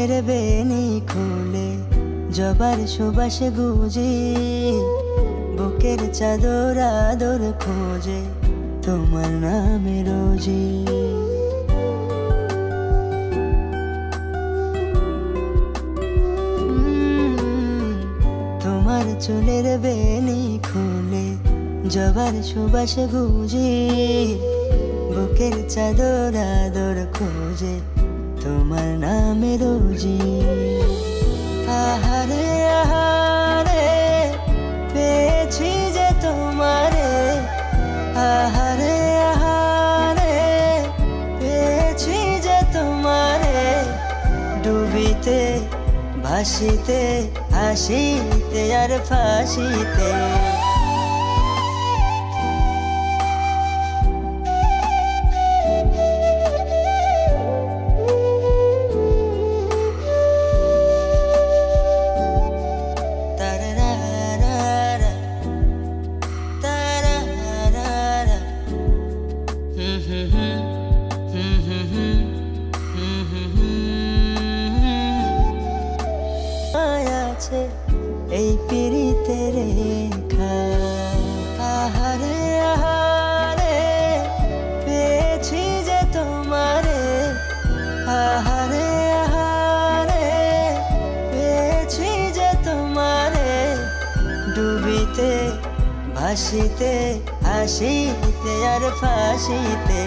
চুলের বেনি খুলে জবার সুবাসে গুজে, বুকের চাদর আদর খোঁজে তোমার নামে রোজে। তোমার চুলের বেনি খুলে জবার সুবাসে গুজে, বুকের চাদর আদর খোঁজে তোমার নামে রোজি। আহারে আহারে পেয়েছি যে তোমারে, আহারে আহারে পেয়েছি যে তোমারে। ডুবিতে ভাসিতে হাসিতে আর ফাঁসিতে, আছে এই পিরিতে রেখা। আহারে আহারে পেয়েছি যে তোমারে, আহারে আহারে পেয়েছি যে তোমারে। ডুবিতে ভাসিতে হাসিতে আর ফাঁসিতে।